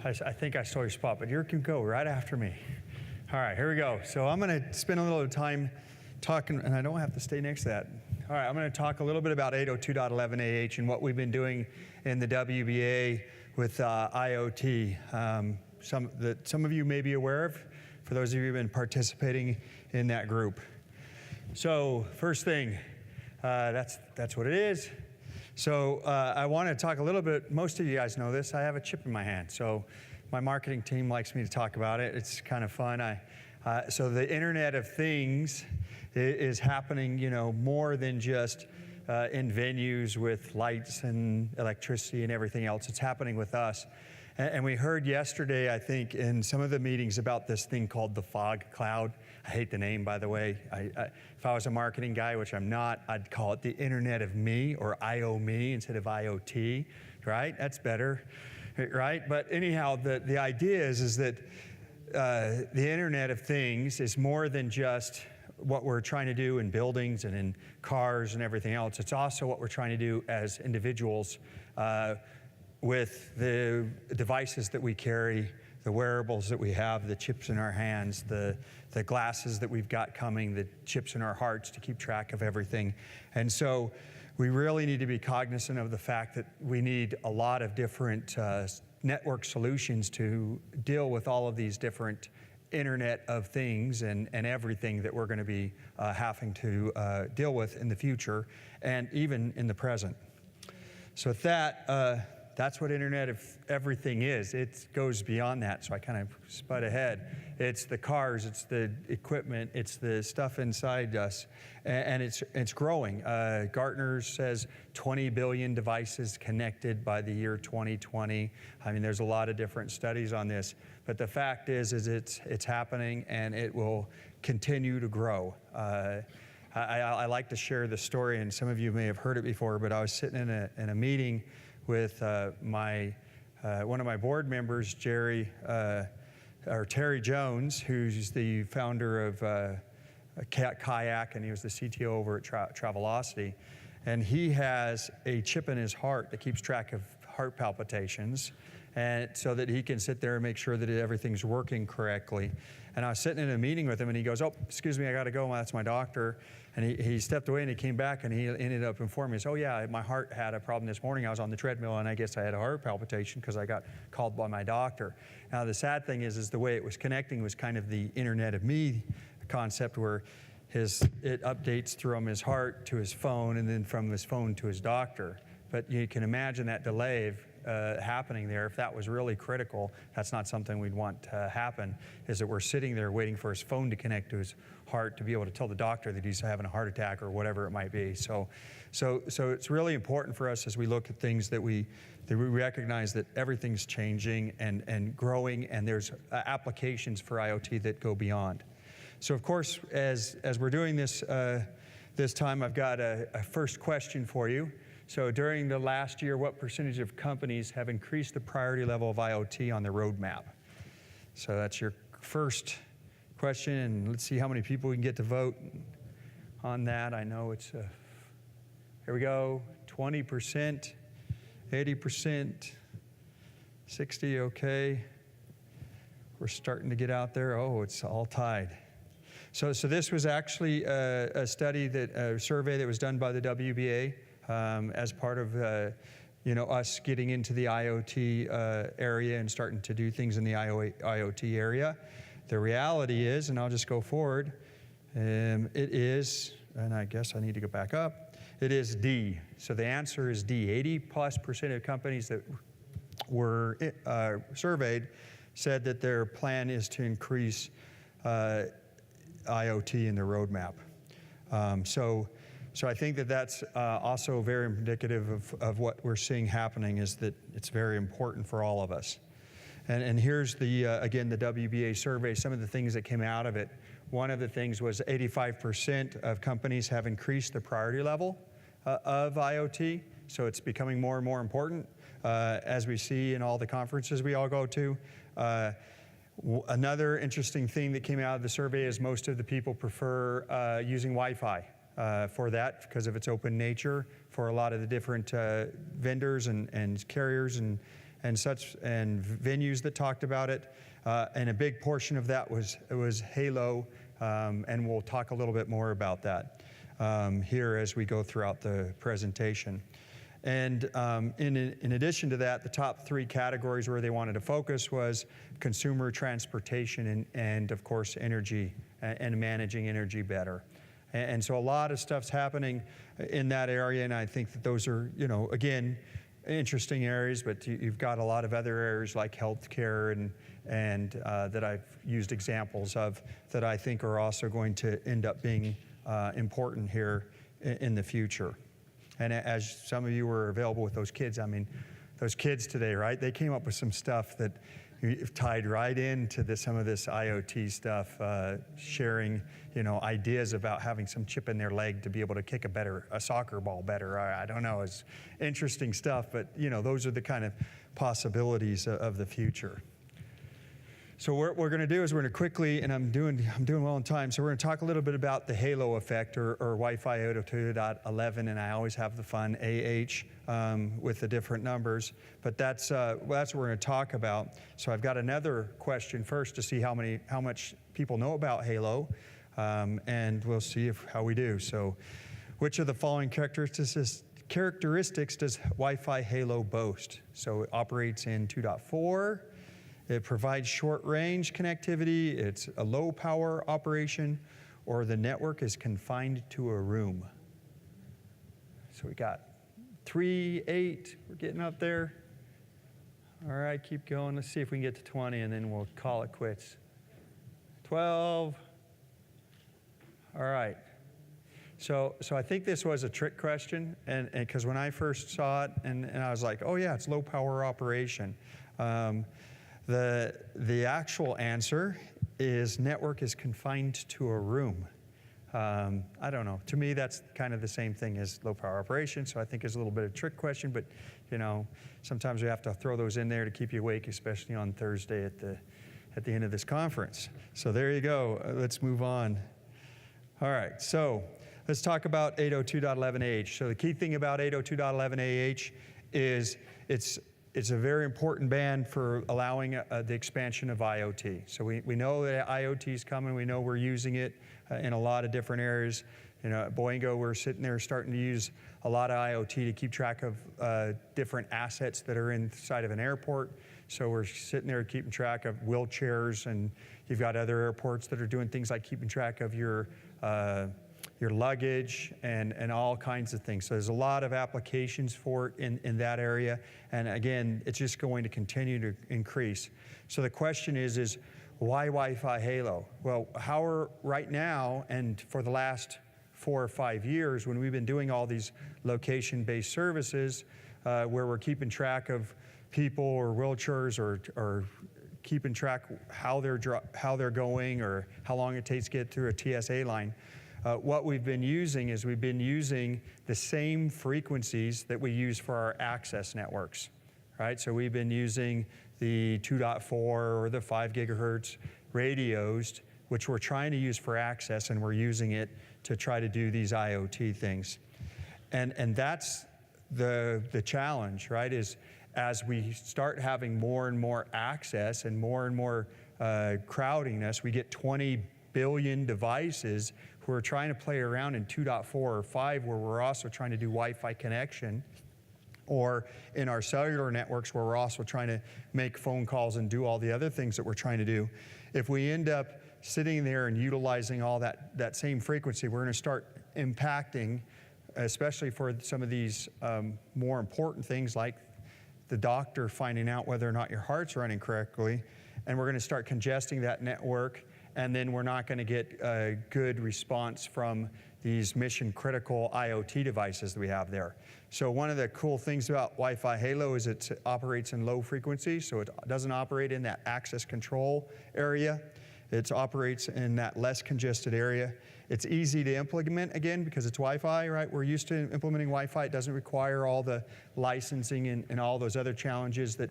I think I stole your spot, but you can go right after me. All right, here we go. So I'm going to spend a little time talking, and I don't have to stay next to that. All right, I'm going to talk a little bit about 802.11ah and what we've been doing in the WBA with IoT. Some of you may be aware of, for those of you who have been participating in that group. So first thing, that's what it is. So I want to talk a little bit, most of you guys know this, I have a chip in my hand. So my marketing team likes me to talk about it. It's kind of fun. So the Internet of Things is happening, more than just in venues with lights and electricity and everything else. It's happening with us. And we heard yesterday, I think, in some of the meetings about this thing called the fog cloud. I hate the name, by the way. If I was a marketing guy, which I'm not, I'd call it the Internet of Me or IO-Me instead of IoT, right? That's better, right? But anyhow, the idea is that the Internet of Things is more than just what we're trying to do in buildings and in cars and everything else. It's also what we're trying to do as individuals with the devices that we carry, the wearables that we have, the chips in our hands, the glasses that we've got coming, the chips in our hearts to keep track of everything. And so we really need to be cognizant of the fact that we need a lot of different network solutions to deal with all of these different Internet of Things and everything that we're going to be having to deal with in the future and even in the present. So with that, that's what Internet of Everything is. It goes beyond that, so I kind of spud ahead. It's the cars, it's the equipment, it's the stuff inside us, and it's growing. Gartner says 20 billion devices connected by the year 2020. I mean, there's a lot of different studies on this, but the fact is it's happening, and it will continue to grow. I like to share the story, and some of you may have heard it before, but I was sitting in a meeting with one of my board members, Terry Jones, who's the founder of Kayak, and he was the CTO over at Travelocity. And he has a chip in his heart that keeps track of heart palpitations, and so that he can sit there and make sure that everything's working correctly. And I was sitting in a meeting with him, and he goes, "Oh, excuse me, I got to go. That's my doctor." And he stepped away, and he came back, and he ended up informing me, "Oh yeah, my heart had a problem this morning. I was on the treadmill, and I guess I had a heart palpitation because I got called by my doctor." Now the sad thing is the way it was connecting was kind of the Internet of Me concept, where it updates from his heart to his phone, and then from his phone to his doctor. But you can imagine that delay happening there. If that was really critical, that's not something we'd want to happen, is that we're sitting there waiting for his phone to connect to his heart to be able to tell the doctor that he's having a heart attack or whatever it might be. So it's really important for us as we look at things that we recognize that everything's changing and growing, and there's applications for IoT that go beyond. So of course, as we're doing this this time, I've got a first question for you. So during the last year, what percentage of companies have increased the priority level of IoT on their roadmap? So that's your first question, and let's see how many people we can get to vote on that. I know it's, here we go, 20%, 80%, 60, okay. We're starting to get out there. Oh, it's all tied. So this was actually a survey that was done by the WBA. As part of us getting into the IoT area and starting to do things in the IoT area. The reality is, and I'll just go forward, it is, and I guess I need to go back up, it is D. So the answer is D. 80+% of companies that were surveyed said that their plan is to increase IoT in their roadmap. So I think that that's also very indicative of what we're seeing happening, is that it's very important for all of us. And here's again, the WBA survey, some of the things that came out of it. One of the things was 85% of companies have increased the priority level of IoT, so it's becoming more and more important, as we see in all the conferences we all go to. Another interesting thing that came out of the survey is most of the people prefer using Wi-Fi. For that, because of its open nature, for a lot of the different vendors and carriers and and such, and venues that talked about it. And a big portion of that was Halo, and we'll talk a little bit more about that here as we go throughout the presentation. And in addition to that, the top 3 categories where they wanted to focus was consumer, transportation, and of course energy, and managing energy better. And so a lot of stuff's happening in that area, and I think that those are, again, interesting areas, but you've got a lot of other areas like healthcare and that I've used examples of that I think are also going to end up being important here in the future. And as some of you were available with those kids, I mean, those kids today, right? They came up with some stuff that tied right into some of this IoT stuff, sharing, ideas about having some chip in their leg to be able to kick a soccer ball better. I don't know, it's interesting stuff, but those are the kind of possibilities of the future. So what we're going to do is we're going to quickly, and I'm doing well in time, so we're going to talk a little bit about the halo effect or Wi-Fi 802.11, and I always have the fun with the different numbers, but that's what we're going to talk about. So I've got another question first to see how much people know about Halo, and we'll see how we do. So which of the following characteristics does Wi-Fi Halo boast? So it operates in 2.4. It provides short-range connectivity, it's a low-power operation, or the network is confined to a room. So we got 3, 8, we're getting up there. All right, keep going. Let's see if we can get to 20, and then we'll call it quits. 12. All right. So I think this was a trick question, and because when I first saw it, and I was like, oh yeah, it's low-power operation. The actual answer is network is confined to a room. I don't know. To me, that's kind of the same thing as low power operation, so I think it's a little bit of a trick question, but sometimes we have to throw those in there to keep you awake, especially on Thursday at the end of this conference. So there you go. Let's move on. All right, so let's talk about 802.11ah. So the key thing about 802.11ah is it's a very important band for allowing the expansion of IoT. So we know that IoT is coming. We know we're using it in a lot of different areas. At Boingo, we're sitting there starting to use a lot of IoT to keep track of different assets that are inside of an airport. So we're sitting there keeping track of wheelchairs, and you've got other airports that are doing things like keeping track of your luggage and all kinds of things. So there's a lot of applications for it in that area. And again, it's just going to continue to increase. So the question is why Wi-Fi Halo? Well, right now and for the last 4 or 5 years, when we've been doing all these location-based services where we're keeping track of people or wheelchairs or keeping track how they're going or how long it takes to get through a TSA line, what we've been using is we've been using the same frequencies that we use for our access networks, right? So we've been using the 2.4 or the 5 gigahertz radios, which we're trying to use for access, and we're using it to try to do these IoT things. And that's the challenge, right, is as we start having more and more access and more crowdiness, we get 20 billion devices who are trying to play around in 2.4 or 5, where we're also trying to do Wi-Fi connection, or in our cellular networks where we're also trying to make phone calls and do all the other things that we're trying to do. If we end up sitting there and utilizing all that same frequency, we're going to start impacting, especially for some of these more important things like the doctor finding out whether or not your heart's running correctly, and we're going to start congesting that network, and then we're not going to get a good response from these mission-critical IoT devices that we have there. So one of the cool things about Wi-Fi Halo is it operates in low frequency, so it doesn't operate in that access control area. It operates in that less congested area. It's easy to implement, again, because it's Wi-Fi, right? We're used to implementing Wi-Fi. It doesn't require all the licensing and all those other challenges that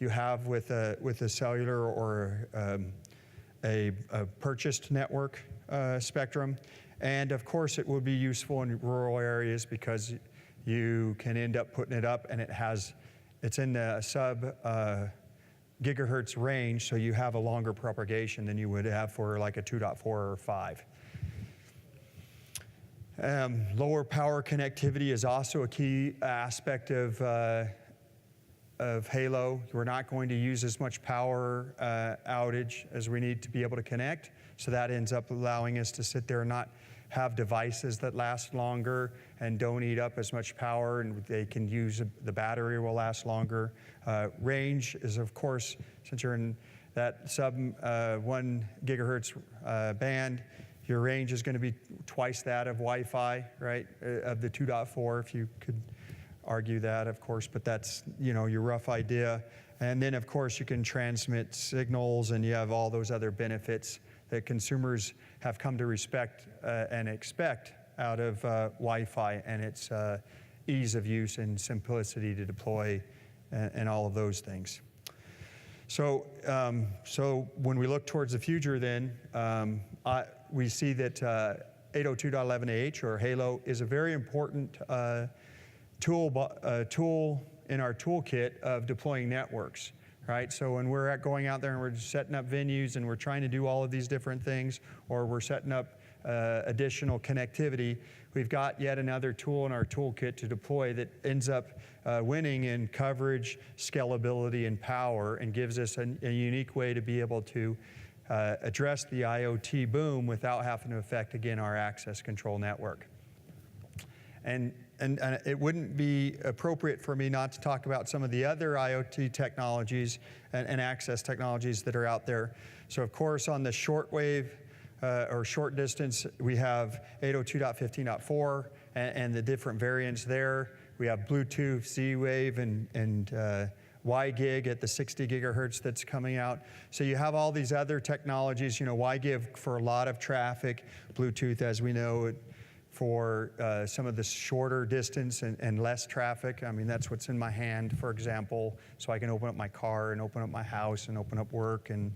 you have with a cellular or a purchased network spectrum. And of course, it will be useful in rural areas because you can end up putting it up and it has it's in the sub gigahertz range, so you have a longer propagation than you would have for like a 2.4 or 5. Lower power connectivity is also a key aspect of Halo. We're not going to use as much power outage as we need to be able to connect, so that ends up allowing us to sit there and not have devices that last longer and don't eat up as much power, and they can use, the battery will last longer. Range is, of course, since you're in that sub 1 gigahertz band, your range is going to be twice that of Wi-Fi, right, of the 2.4, if you could argue that, of course, but that's, you know, your rough idea. And then, of course, you can transmit signals, and you have all those other benefits that consumers have come to respect and expect out of Wi-Fi and its ease of use and simplicity to deploy and all of those things. So, so when we look towards the future then, we see that 802.11ah, or Halo, is a very important tool in our toolkit of deploying networks. Right, so when we're going out there and we're setting up venues and we're trying to do all of these different things, or we're setting up additional connectivity, we've got yet another tool in our toolkit to deploy that ends up winning in coverage, scalability, and power, and gives us a unique way to be able to address the IoT boom without having to affect, again, our access control network. And it wouldn't be appropriate for me not to talk about some of the other IoT technologies and access technologies that are out there. So, of course, on the shortwave or short distance, we have 802.15.4 and the different variants there. We have Bluetooth, Z-Wave, and WiGig at the 60 gigahertz that's coming out. So you have all these other technologies, you know, WiGig for a lot of traffic, Bluetooth, as we know, for some of the shorter distance and less traffic. I mean, that's what's in my hand, for example, so I can open up my car and open up my house and open up work and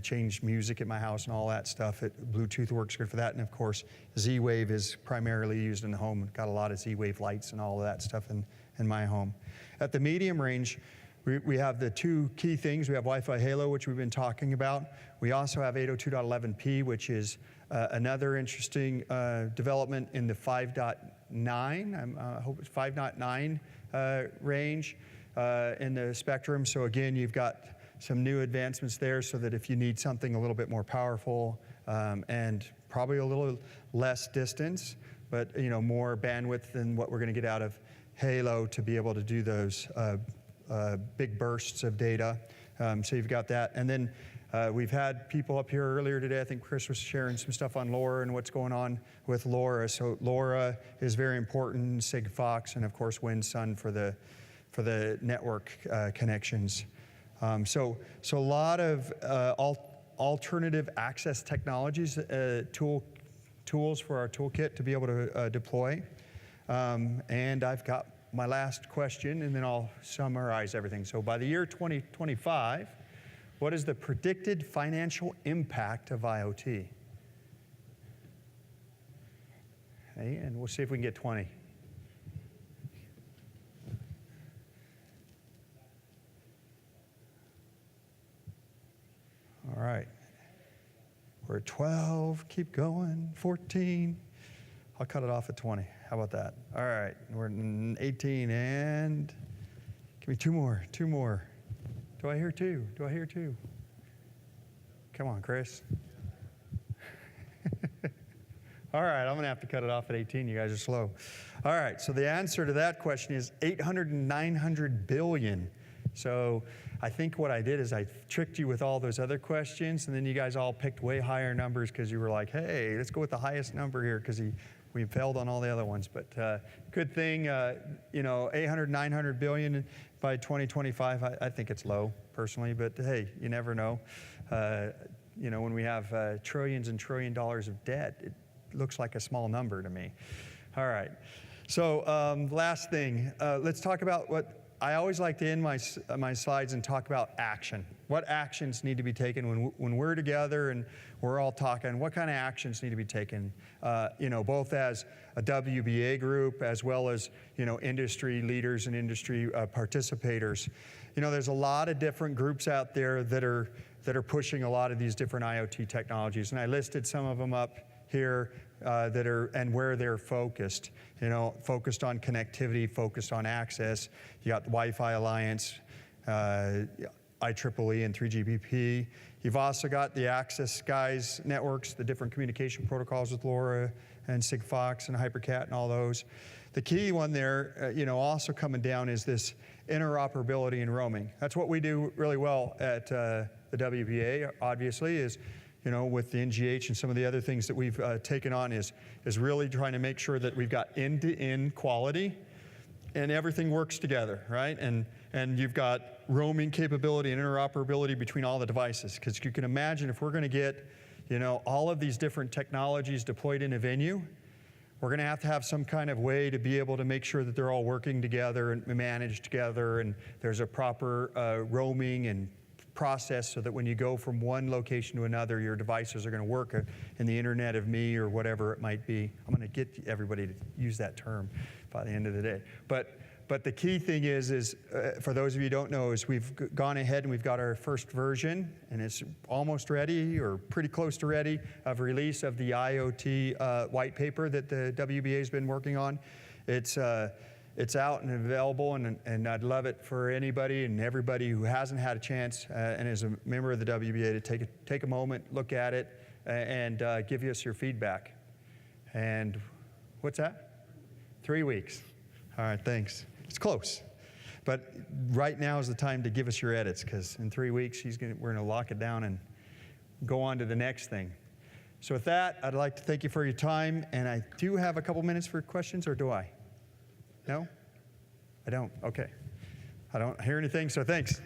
change music at my house and all that stuff. Bluetooth works good for that, and of course, Z-Wave is primarily used in the home. Got a lot of Z-Wave lights and all of that stuff in my home. At the medium range, we have the two key things. We have Wi-Fi Halo, which we've been talking about. We also have 802.11p, which is another interesting development in the 5.9, I hope it's 5.9 range in the spectrum. So again, you've got some new advancements there so that if you need something a little bit more powerful and probably a little less distance, but you know, more bandwidth than what we're going to get out of Halo to be able to do those big bursts of data. So you've got that. And then we've had people up here earlier today. I think Chris was sharing some stuff on LoRa and what's going on with LoRa. So LoRa is very important, Sigfox, and of course WinSun for the network connections. So a lot of alternative access technologies, tools for our toolkit to be able to deploy. And I've got my last question, and then I'll summarize everything. So by the year 2025, what is the predicted financial impact of IoT? Hey, and we'll see if we can get 20. All right. We're at 12, keep going, 14. I'll cut it off at 20. How about that? All right, we're in 18, and give me two more. Do I hear two? Come on, Chris. All right, I'm going to have to cut it off at 18. You guys are slow. All right, so the answer to that question is 800 and 900 billion. So I think what I did is I tricked you with all those other questions, and then you guys all picked way higher numbers because you were like, hey, let's go with the highest number here because we failed on all the other ones. But good thing, you know, 800, 900 billion by 2025, I think it's low, personally. But hey, you never know. You know, when we have trillions and trillion dollars of debt, it looks like a small number to me. All right. So last thing, let's talk about what I always like to end my slides and talk about action. What actions need to be taken when we're together and we're all talking? What kind of actions need to be taken? Both as a WBA group as well as industry leaders and industry participators. There's a lot of different groups out there that are pushing a lot of these different IoT technologies, and I listed some of them up here that are and where they're focused. Focused on connectivity, focused on access. You got the Wi-Fi Alliance, IEEE and 3GPP. You've also got the access guys networks, the different communication protocols with LoRa and Sigfox and HyperCat and all those. The key one there, also coming down is this interoperability and roaming. That's what we do really well at the WBA, obviously, is with the NGH and some of the other things that we've taken on is really trying to make sure that we've got end-to-end quality and everything works together, right? And you've got roaming capability and interoperability between all the devices. Because you can imagine if we're going to get, all of these different technologies deployed in a venue, we're going to have some kind of way to be able to make sure that they're all working together and managed together, and there's a proper roaming and process so that when you go from one location to another, your devices are going to work in the Internet of Me or whatever it might be. I'm going to get everybody to use that term by the end of the day. But the key thing is for those of you who don't know, is we've gone ahead and we've got our first version, and it's almost ready or pretty close to ready of release of the IoT white paper that the WBA has been working on. It's out and available, and I'd love it for anybody and everybody who hasn't had a chance and is a member of the WBA to take a moment, look at it, and give us your feedback. And what's that? 3 weeks. All right, thanks. It's close. But right now is the time to give us your edits, because in 3 weeks we're going to lock it down and go on to the next thing. So with that, I'd like to thank you for your time, and I do have a couple minutes for questions, or do I? No? I don't? Okay. I don't hear anything, so thanks.